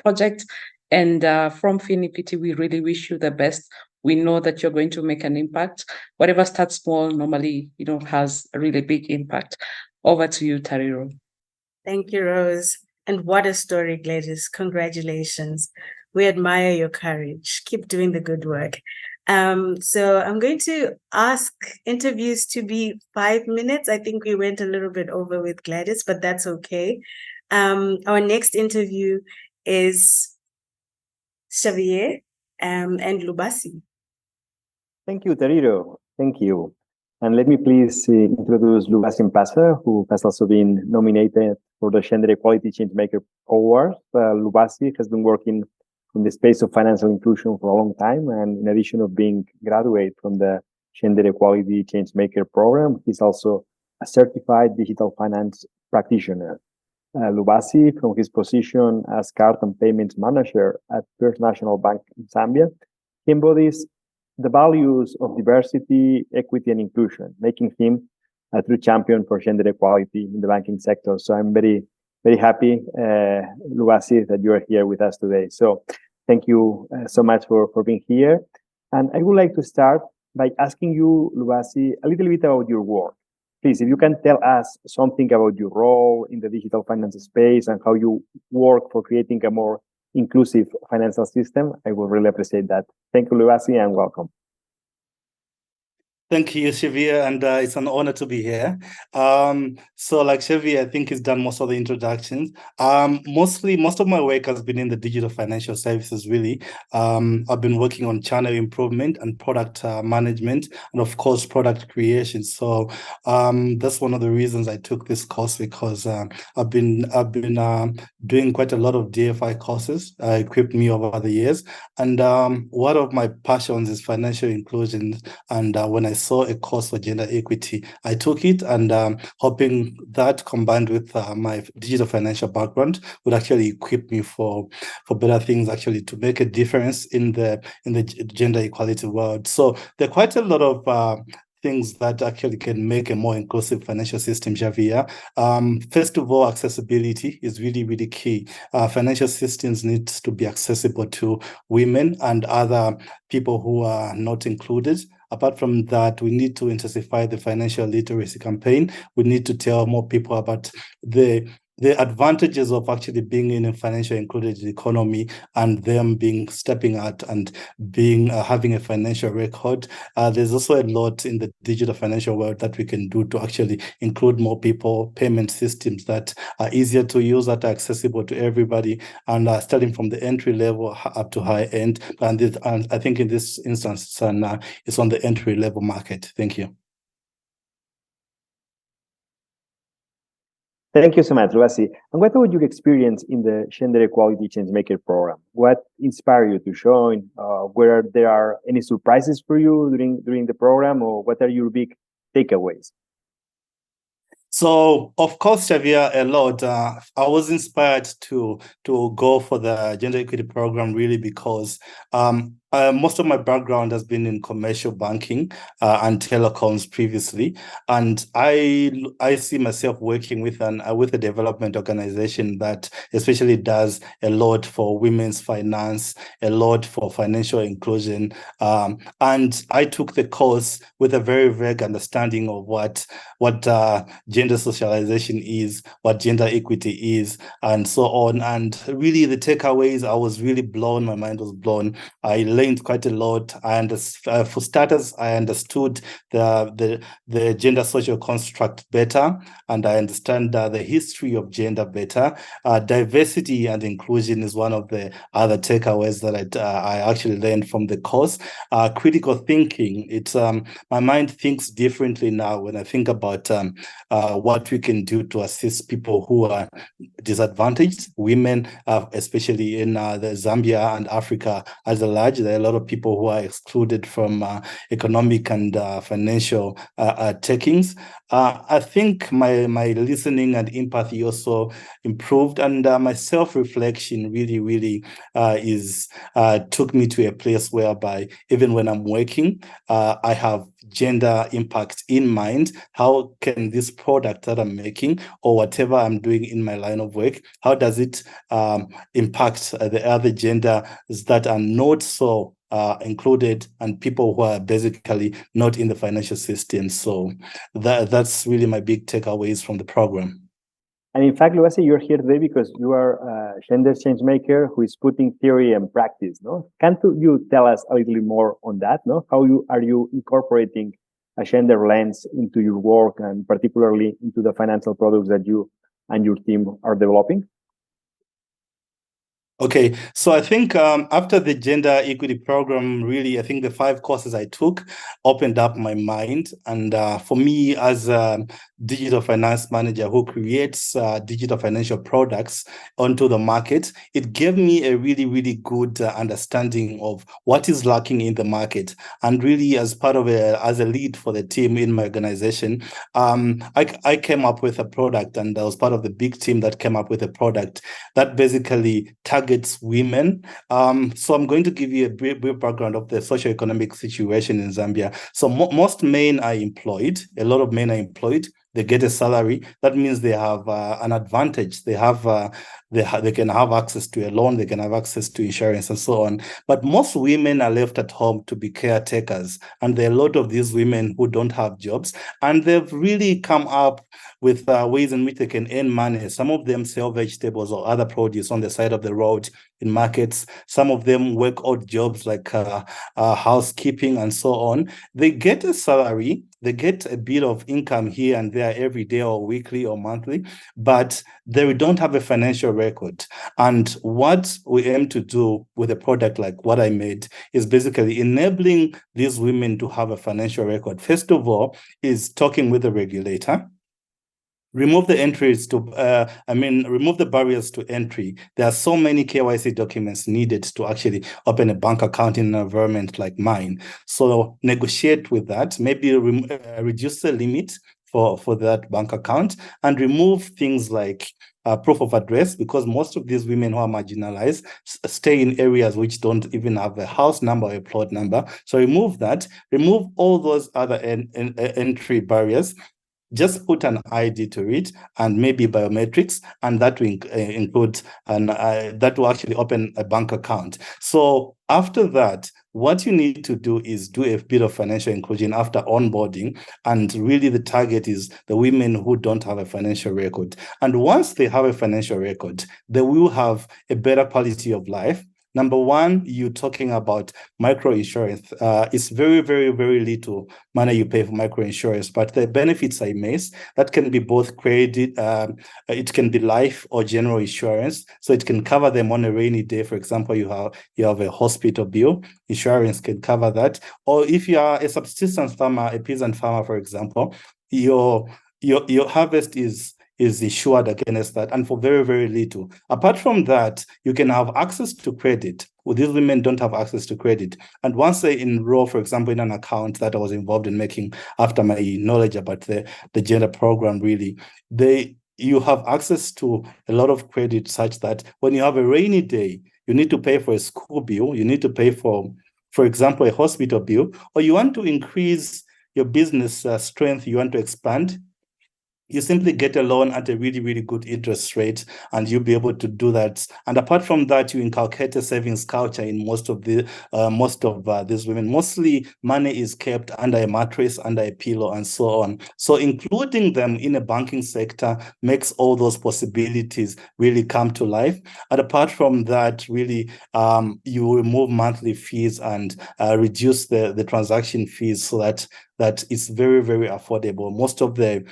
project. And from Finipiti, we really wish you the best. We know that you're going to make an impact. Whatever starts small normally, has a really big impact. Over to you, Tariro. Thank you, Rose. And what a story, Gladys. Congratulations. We admire your courage. Keep doing the good work. So I'm going to ask interviews to be 5 minutes. I think we went a little bit over with Gladys, but that's okay. Our next interview is Xavier and Lubasi. Thank you, Tariro. Thank you. And let me please introduce Lubasi Mpasa, who has also been nominated for the Gender Equality Changemaker Award. Lubasi has been working in the space of financial inclusion for a long time, and in addition of being graduate from the Gender Equality Changemaker program, he's also a certified digital finance practitioner. Lubasi, from his position as card and payments manager at First National Bank in Zambia, he embodies the values of diversity, equity, and inclusion, making him a true champion for gender equality in the banking sector. So I'm very, very happy, Lubasi, that you are here with us today. So thank you so much for being here. And I would like to start by asking you, Lubasi, a little bit about your work. Please, if you can tell us something about your role in the digital finance space and how you work for creating a more inclusive financial system, I would really appreciate that. Thank you, Lubasi, and welcome. Thank you, Xavier, and it's an honor to be here. So like Xavier, I think he's done most of the introductions. Most of my work has been in the digital financial services, really. I've been working on channel improvement and product management, and of course, product creation. So that's one of the reasons I took this course, because I've been doing quite a lot of DFI courses, equipped me over the years. And one of my passions is financial inclusion. And when I saw a course for gender equity, I took it, and hoping that combined with my digital financial background would actually equip me for better things, actually to make a difference in the gender equality world. So there are quite a lot of things that actually can make a more inclusive financial system, Xavier. First of all, accessibility is really, really key. Financial systems need to be accessible to women and other people who are not included. Apart from that, we need to intensify the financial literacy campaign. We need to tell more people about the advantages of actually being in a financial included economy, and them stepping out and having a financial record. There's also a lot in the digital financial world that we can do to actually include more people, payment systems that are easier to use, that are accessible to everybody, and starting from the entry level up to high end. And I think in this instance, it's on the entry level market. Thank you. Thank you so much, Lubasi. And what was your experience in the Gender Equality Changemaker program? What inspired you to join? Were there any surprises for you during the program, or what are your big takeaways? So, of course, Xavier, a lot. I was inspired to go for the gender equity program, really, because most of my background has been in commercial banking and telecoms previously, and I see myself working with a development organization that especially does a lot for women's finance, a lot for financial inclusion, and I took the course with a very vague understanding of what gender socialization is, what gender equity is, and so on. And really, the takeaways, I was really blown. My mind was blown. I learned quite a lot. For starters, I understood the gender social construct better, and I understand the history of gender better. Diversity and inclusion is one of the other takeaways that I actually learned from the course. Critical thinking. It's my mind thinks differently now when I think about what we can do to assist people who are disadvantaged, women, especially in the Zambia and Africa as a large. There are a lot of people who are excluded from economic and financial takings. I think my listening and empathy also improved, and my self-reflection really took me to a place whereby even when I'm working, I have gender impact in mind. How can this product that I'm making or whatever I'm doing in my line of work, how does it impact the other genders that are not so included, and people who are basically not in the financial system? So that's really my big takeaways from the program. And in fact, Lubasi, you're here today because you are a gender change maker who is putting theory and practice. No, can't you tell us a little more on that? No, how are you incorporating a gender lens into your work, and particularly into the financial products that you and your team are developing? Okay, so I think after the gender equity program, really, I think the 5 courses I took opened up my mind. And for me, as a digital finance manager who creates digital financial products onto the market, it gave me a really, really good understanding of what is lacking in the market. And really, as part of as a lead for the team in my organization, I came up with a product, and I was part of the big team that came up with a product that basically targets women. So I'm going to give you a brief background of the socioeconomic situation in Zambia. So most men are employed. A lot of men are employed. They get a salary. That means they have an advantage. They can have access to a loan. They can have access to insurance and so on. But most women are left at home to be caretakers, and there are a lot of these women who don't have jobs, and they've really come up with ways in which they can earn money. Some of them sell vegetables or other produce on the side of the road in markets. Some of them work odd jobs like housekeeping and so on. They get a salary, they get a bit of income here and there every day or weekly or monthly, but they don't have a financial record. And what we aim to do with a product like what I made is basically enabling these women to have a financial record. First of all, is talking with the regulator. Remove the entries to, remove the barriers to entry. There are so many KYC documents needed to actually open a bank account in an environment like mine. So negotiate with that, maybe reduce the limit for that bank account, and remove things like proof of address, because most of these women who are marginalized stay in areas which don't even have a house number or a plot number. So remove that, remove all those other entry barriers. Just put an ID to it and maybe biometrics, and that will include, and that will actually open a bank account. So after that, what you need to do is do a bit of financial inclusion after onboarding. And really the target is the women who don't have a financial record. And once they have a financial record, they will have a better quality of life. Number one, you're talking about microinsurance. It's very, very, very little money you pay for microinsurance, but the benefits are immense. That can be both credit, it can be life or general insurance. So it can cover them on a rainy day. For example, you have a hospital bill, insurance can cover that. Or if you are a subsistence farmer, a peasant farmer, for example, your harvest is insured against that, and for very, very little. Apart from that, you can have access to credit. Well, these women don't have access to credit. And once they enroll, for example, in an account that I was involved in making after my knowledge about the gender program, really, you have access to a lot of credit such that when you have a rainy day, you need to pay for a school bill, you need to pay for example, a hospital bill, or you want to increase your business strength, you want to expand, you simply get a loan at a really, really good interest rate, and you'll be able to do that. And apart from that, you inculcate a savings culture in most of these women. Mostly money is kept under a mattress, under a pillow, and so on. So including them in a banking sector makes all those possibilities really come to life. And apart from that, really, you remove monthly fees and reduce the transaction fees so that it's very, very affordable. Most of the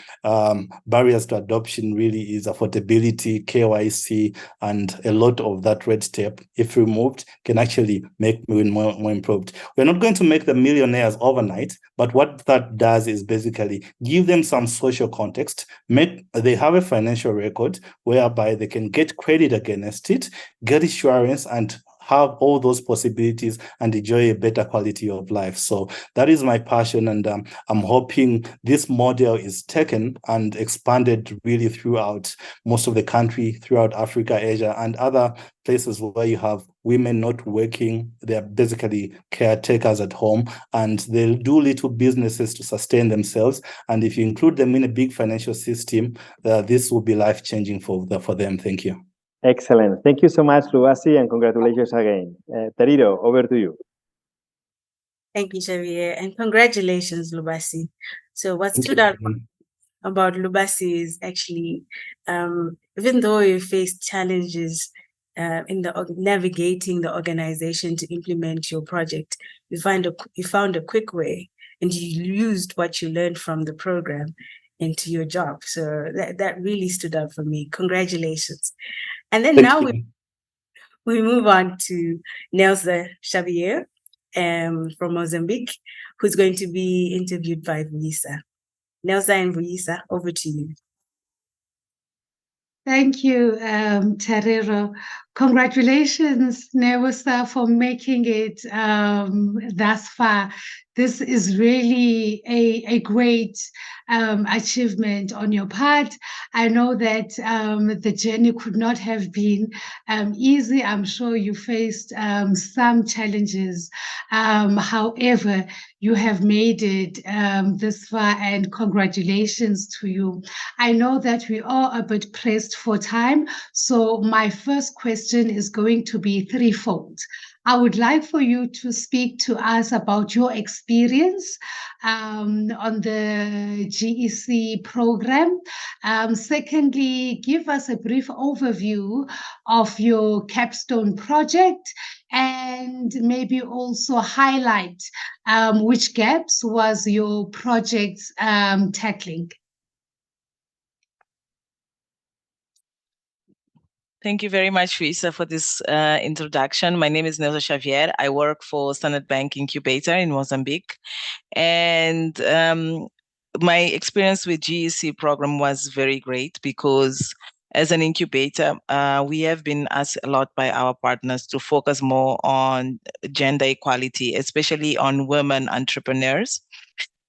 barriers to adoption really is affordability, KYC, and a lot of that red tape, if removed, can actually make women more improved. We're not going to make them millionaires overnight, but what that does is basically give them some social context, they have a financial record whereby they can get credit against it, get insurance, and have all those possibilities and enjoy a better quality of life. So that is my passion, and I'm hoping this model is taken and expanded really throughout most of the country, throughout Africa, Asia, and other places where you have women not working. They're basically caretakers at home, and they'll do little businesses to sustain themselves. And if you include them in a big financial system, this will be life-changing for them. Thank you. Excellent. Thank you so much, Lubasi, and congratulations again. Teriro, over to you. Thank you, Xavier, and congratulations, Lubasi. So what stood out about Lubasi is actually, even though you faced challenges in navigating the organization to implement your project, you found a quick way, and you used what you learned from the program into your job. So that really stood out for me. Congratulations. And then we move on to Nelsa Xavier from Mozambique, who's going to be interviewed by Vuyisa. Nelsa and Vuyisa, over to you. Thank you, Tarero. Congratulations, Newasa, for making it thus far. This is really a great achievement on your part. I know that the journey could not have been easy. I'm sure you faced some challenges. However, you have made it this far, and congratulations to you. I know that we are a bit pressed for time, so my first question is going to be threefold. I would like for you to speak to us about your experience on the GEC program. Secondly, give us a brief overview of your Capstone project, and maybe also highlight which gaps was your project tackling. Thank you very much, Vuyisa, for this introduction. My name is Nelsa Xavier. I work for Standard Bank Incubator in Mozambique. And my experience with GEC program was very great because as an incubator, we have been asked a lot by our partners to focus more on gender equality, especially on women entrepreneurs.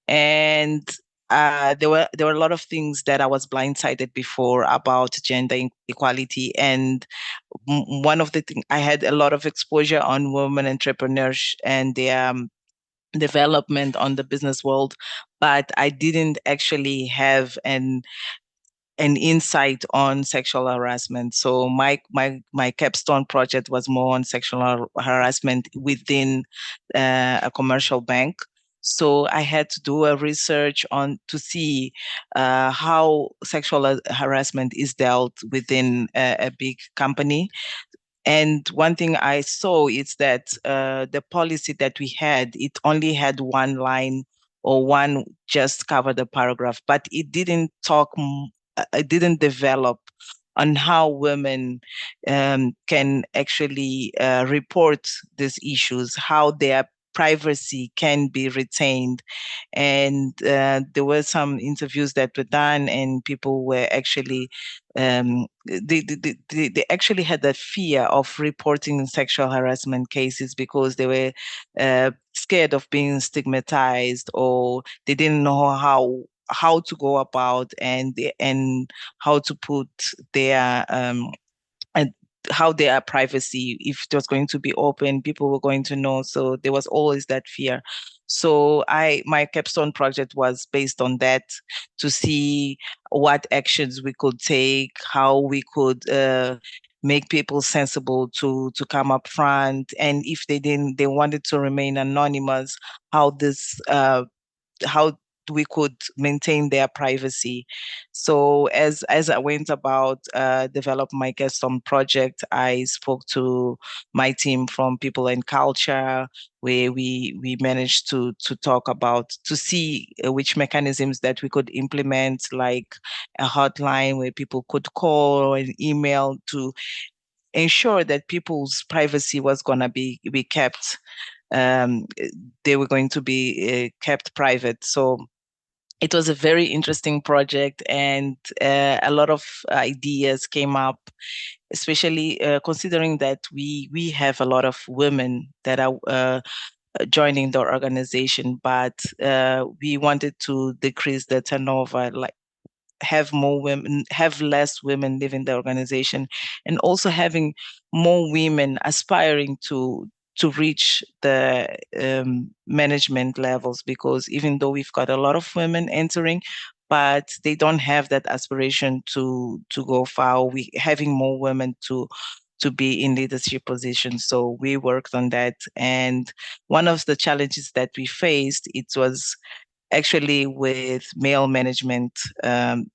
And there were a lot of things that I was blindsided before about gender equality, and one of the things, I had a lot of exposure on women entrepreneurs and their development on the business world, but I didn't actually have an insight on sexual harassment. So my capstone project was more on sexual harassment within a commercial bank. So I had to do a research on to see how sexual harassment is dealt within a big company. And one thing I saw is that the policy that we had, it only had one line or one just cover the paragraph, but it didn't talk, it didn't develop on how women can actually report these issues, how their privacy can be retained. And there were some interviews that were done, and people were actually they actually had that fear of reporting sexual harassment cases because they were scared of being stigmatized, or they didn't know how to go about and how to put their and how their privacy, if it was going to be open, people were going to know. So there was always that fear. So my capstone project was based on that, to see what actions we could take, how we could make people sensible to come up front, and if they wanted to remain anonymous, how we could maintain their privacy. So as I went about develop my capstone project, I spoke to my team from People and Culture, where we managed to talk about, to see which mechanisms that we could implement, like a hotline where people could call or an email, to ensure that people's privacy was going to be kept. They were going to be kept private. So it was a very interesting project, and a lot of ideas came up, especially considering that we have a lot of women that are joining the organization, but we wanted to decrease the turnover, like have more women, have less women leaving the organization, and also having more women aspiring to reach the management levels, because even though we've got a lot of women entering, but they don't have that aspiration to go far. We having more women to be in leadership positions. So we worked on that. And one of the challenges that we faced, it was actually with male management. When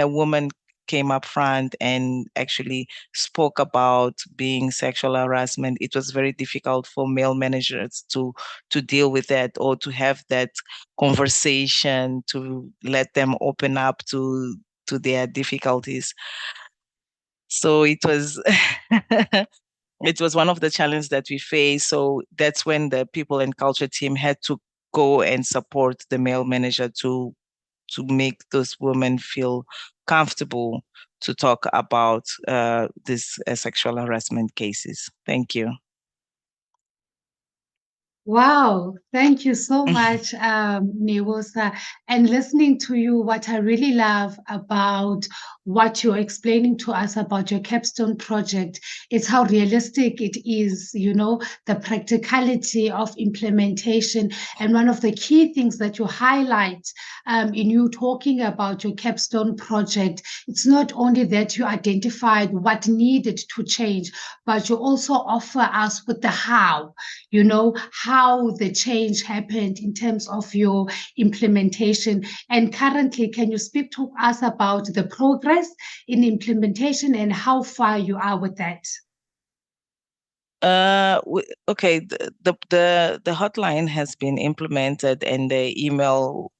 a woman came up front and actually spoke about being sexual harassment, it was very difficult for male managers to deal with that, or to have that conversation, to let them open up to their difficulties. So it was it was one of the challenges that we faced. So that's when the people and culture team had to go and support the male manager to make those women feel comfortable to talk about these sexual harassment cases. Thank you. Wow, thank you so much, Nyamutoka. And listening to you, what I really love about what you're explaining to us about your Capstone project is how realistic it is, the practicality of implementation. And one of the key things that you highlight in you talking about your Capstone project, it's not only that you identified what needed to change, but you also offer us with the how the change happened in terms of your implementation. And currently, can you speak to us about the progress in implementation and how far you are with that? Okay, the hotline has been implemented, and the email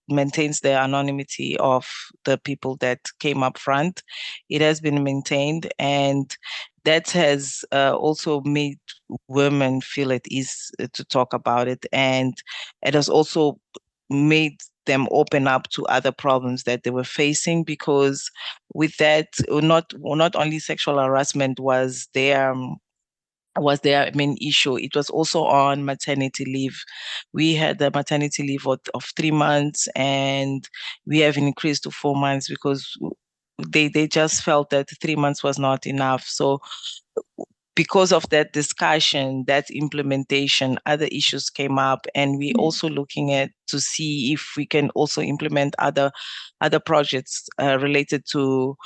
maintains the anonymity of the people that came up front. It has been maintained, and that has also made women feel at ease to talk about it, and it has also made them open up to other problems that they were facing, because with that, not only sexual harassment was their main issue. It was also on maternity leave. We had the maternity leave of 3 months, and we have increased to 4 months because they just felt that 3 months was not enough. So because of that discussion, that implementation, other issues came up, and we also looking at to see if we can also implement other projects related to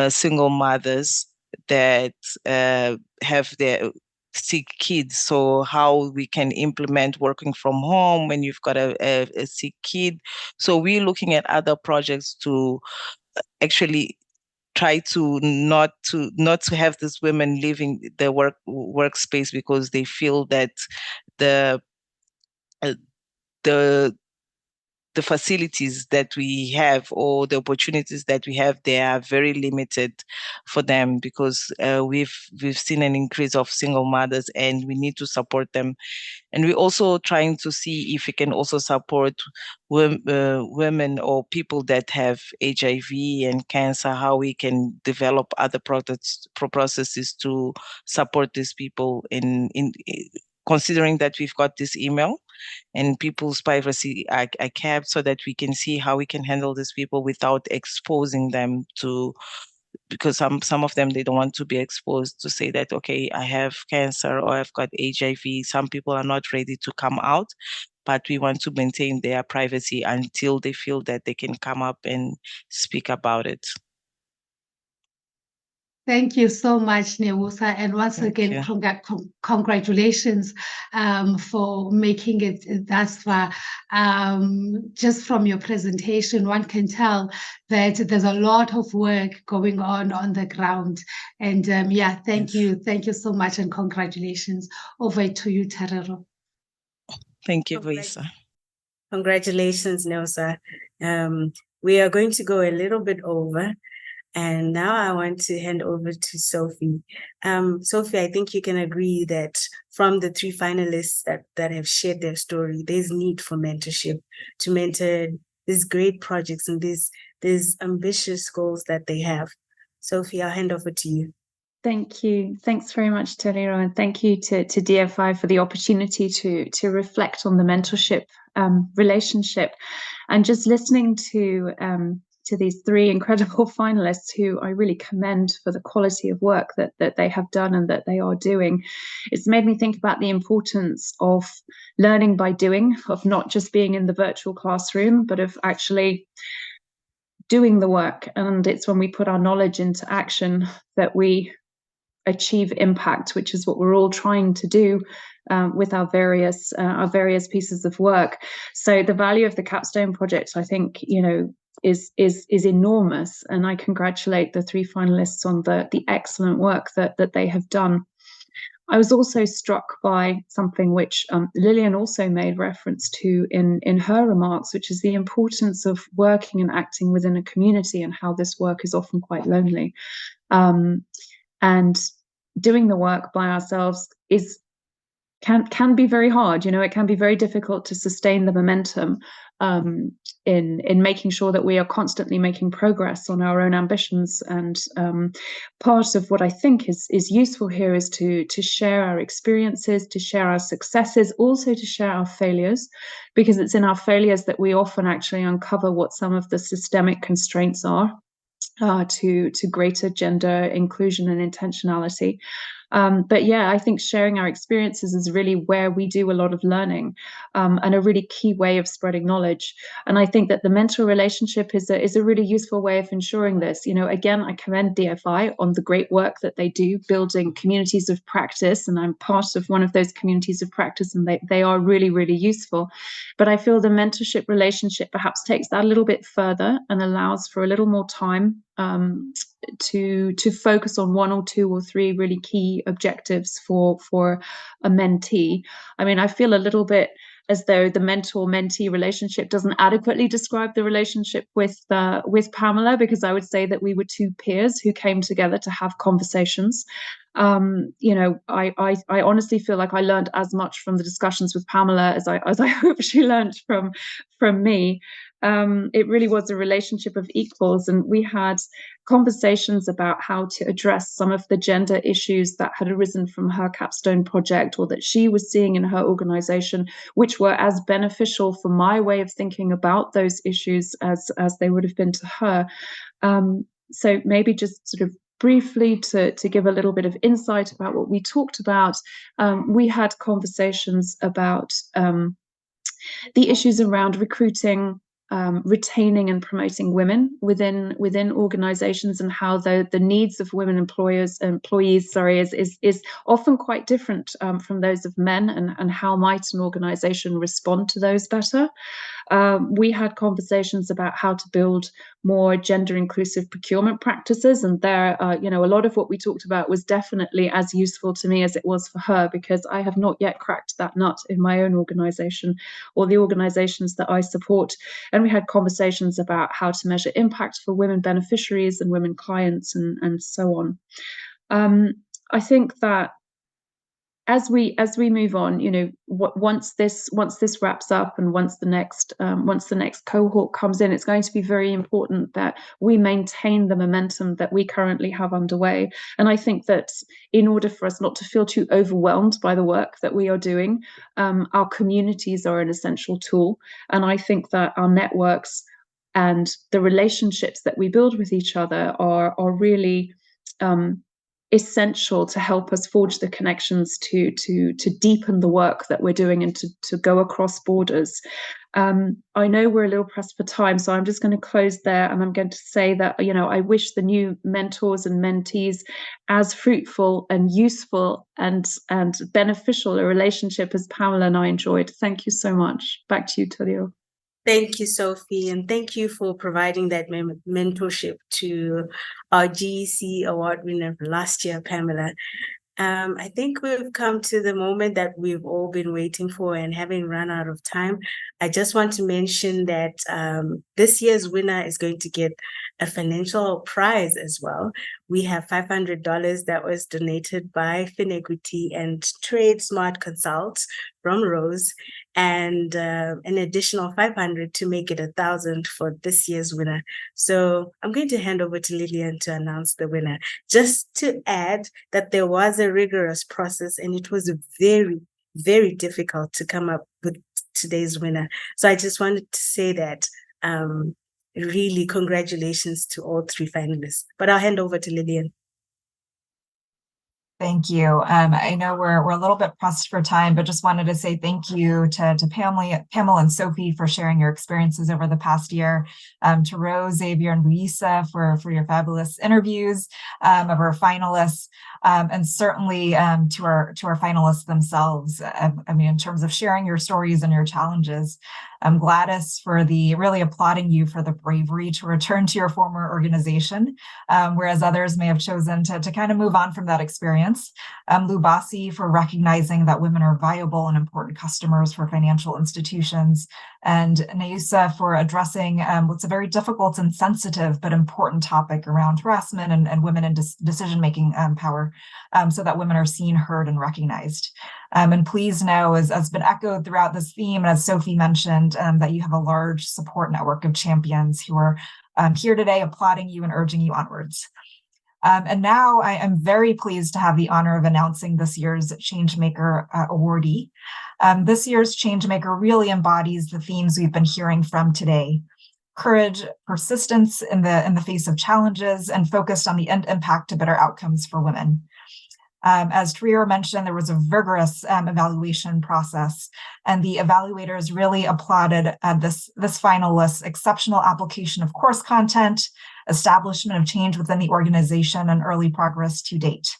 single mothers that have their sick kids. So how we can implement working from home when you've got a sick kid. So we're looking at other projects to actually try to not to have these women leaving the workspace because they feel that the facilities that we have or the opportunities that we have, they are very limited for them, because we've seen an increase of single mothers, and we need to support them. And we're also trying to see if we can also support women or people that have HIV and cancer, how we can develop other processes to support these people in considering that we've got this email and people's privacy are kept, so that we can see how we can handle these people without exposing them to, because some of them, they don't want to be exposed to say that, okay, I have cancer or I've got HIV. Some people are not ready to come out, but we want to maintain their privacy until they feel that they can come up and speak about it. Thank you so much, Nyamutoka. And once again, congratulations for making it thus far. Just from your presentation, one can tell that there's a lot of work going on the ground. And thank you. Thank you so much, and congratulations. Over to you, Tarero. Thank you, Lisa. Congratulations, Nyamutoka. We are going to go a little bit over. And now I want to hand over to Sophie. Sophie, I think you can agree that from the 3 finalists that have shared their story, there's need for mentorship to mentor these great projects and these ambitious goals that they have. Sophie, I'll hand over to you. Thank you. Thanks very much, Katooro, and thank you to DFI for the opportunity to reflect on the mentorship relationship. And just listening to these 3 incredible finalists, who I really commend for the quality of work that they have done and that they are doing. It's made me think about the importance of learning by doing, of not just being in the virtual classroom, but of actually doing the work. And it's when we put our knowledge into action that we achieve impact, which is what we're all trying to do with our various pieces of work. So the value of the Capstone Project, I think, is enormous, and I congratulate the 3 finalists on the excellent work that they have done. I was also struck by something which Lillian also made reference to in her remarks, which is the importance of working and acting within a community and how this work is often quite lonely. And doing the work by ourselves can be very hard. It can be very difficult to sustain the momentum in making sure that we are constantly making progress on our own ambitions. And part of what I think is useful here is to share our experiences, to share our successes, also to share our failures, because it's in our failures that we often actually uncover what some of the systemic constraints are to greater gender inclusion and intentionality. But yeah, I think sharing our experiences is really where we do a lot of learning, and a really key way of spreading knowledge. And I think that the mentor relationship is a really useful way of ensuring this. Again, I commend DFI on the great work that they do, building communities of practice, and I'm part of one of those communities of practice, and they are really, really useful. But I feel the mentorship relationship perhaps takes that a little bit further and allows for a little more time to focus on one or two or three really key objectives for a mentee. I mean, I feel a little bit as though the mentor-mentee relationship doesn't adequately describe the relationship with Pamela, because I would say that we were two peers who came together to have conversations. I honestly feel like I learned as much from the discussions with Pamela as I hope she learned from me. It really was a relationship of equals, and we had conversations about how to address some of the gender issues that had arisen from her Capstone project or that she was seeing in her organization, which were as beneficial for my way of thinking about those issues as they would have been to her. So maybe just sort of briefly to give a little bit of insight about what we talked about, we had conversations about the issues around recruiting, retaining and promoting women within organizations, and how the needs of women employees is often quite different from those of men, and how might an organization respond to those better. We had conversations about how to build more gender inclusive procurement practices, and there, a lot of what we talked about was definitely as useful to me as it was for her, because I have not yet cracked that nut in my own organization or the organizations that I support. And we had conversations about how to measure impact for women beneficiaries and women clients, and so on. I think that as we move on, once this wraps up, and once the next cohort comes in, it's going to be very important that we maintain the momentum that we currently have underway. And I think that in order for us not to feel too overwhelmed by the work that we are doing, our communities are an essential tool. And I think that our networks and the relationships that we build with each other are really essential to help us forge the connections to deepen the work that we're doing, and to go across borders. I know we're a little pressed for time, so I'm just going to close there, and I'm going to say that I wish the new mentors and mentees as fruitful and useful and beneficial a relationship as Pamela and I enjoyed. Thank you so much. Back to you, Katooro. Thank you, Sophie, and thank you for providing that mentorship to our GEC Award winner last year, Pamela. I think we've come to the moment that we've all been waiting for, and having run out of time, I just want to mention that this year's winner is going to get a financial prize as well. We have $500 that was donated by Finequity and Trade Smart Consult from Rose, and an additional $500 to make it $1,000 for this year's winner. So I'm going to hand over to Lillian to announce the winner. Just to add that there was a rigorous process, and it was very, very difficult to come up with today's winner. So I just wanted to say that really congratulations to all three finalists. But I'll hand over to Lillian. Thank you. I know we're a little bit pressed for time, but just wanted to say thank you to Pamela and Sophie for sharing your experiences over the past year, to Rose, Xavier, and Luisa for your fabulous interviews of our finalists, and certainly to our finalists themselves. I mean, in terms of sharing your stories and your challenges. Gladys, for really applauding you for the bravery to return to your former organization, whereas others may have chosen to kind of move on from that experience. Lubasi, for recognizing that women are viable and important customers for financial institutions, and Nyusa, for addressing what's a very difficult and sensitive but important topic around harassment and women in decision-making power, so that women are seen, heard, and recognized. And please know, as has been echoed throughout this theme, and as Sophie mentioned, that you have a large support network of champions who are here today applauding you and urging you onwards. And now I am very pleased to have the honor of announcing this year's Changemaker awardee. This year's Changemaker really embodies the themes we've been hearing from today: courage, persistence in the face of challenges, and focused on the end impact to better outcomes for women. As Tariro mentioned, there was a vigorous evaluation process, and the evaluators really applauded this finalist's exceptional application of course content, establishment of change within the organization, and early progress to date.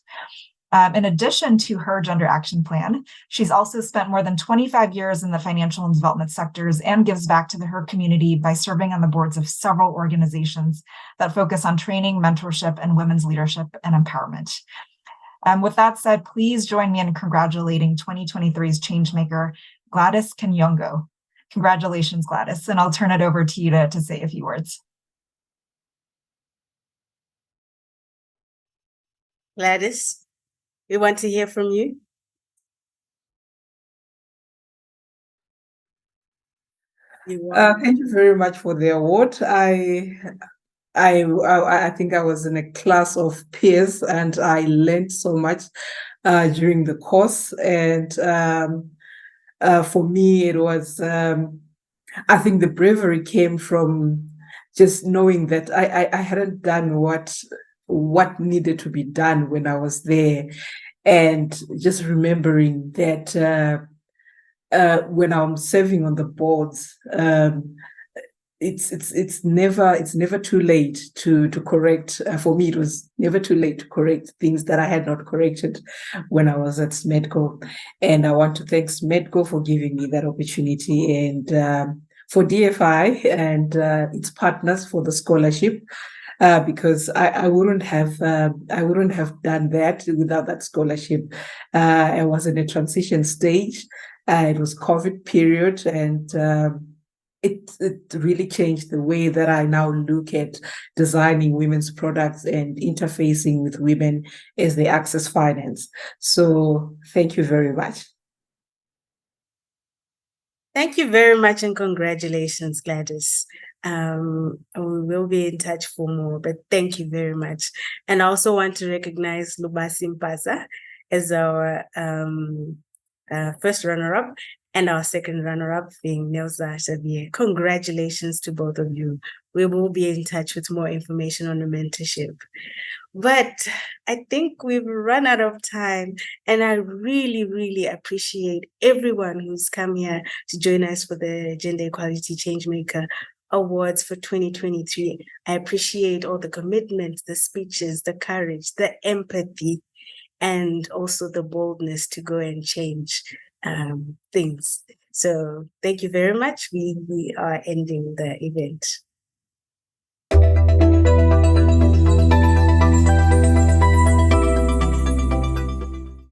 In addition to her gender action plan, she's also spent more than 25 years in the financial and development sectors and gives back to her community by serving on the boards of several organizations that focus on training, mentorship, and women's leadership and empowerment. With that said, please join me in congratulating 2023's Changemaker, Gladys Kenyongo. Congratulations, Gladys, and I'll turn it over to you to say a few words. Gladys, we want to hear from you. Thank you very much for the award. I think I was in a class of peers, and I learned so much during the course. And for me, it was, I think the bravery came from just knowing that I hadn't done what needed to be done when I was there, and just remembering that when I'm serving on the boards, it's never too late to correct. For me, it was never too late to correct things that I had not corrected when I was at SMEDCO. And I want to thank SMEDCO for giving me that opportunity, and for DFI and its partners for the scholarship, because I wouldn't have done that without that scholarship. I was in a transition stage. It was COVID period, and it really changed the way that I now look at designing women's products and interfacing with women as they access finance. So thank you very much. Thank you very much, and congratulations, Gladys. We will be in touch for more, but thank you very much. And I also want to recognize Lubasi Mpaza as our first runner-up, and our second runner-up being Nelsa Xavier. Congratulations to both of you. We will be in touch with more information on the mentorship. But I think we've run out of time, and I really, really appreciate everyone who's come here to join us for the Gender Equality Changemaker Awards for 2023. I appreciate all the commitment, the speeches, the courage, the empathy, and also the boldness to go and change things. So thank you very much. We are ending the event.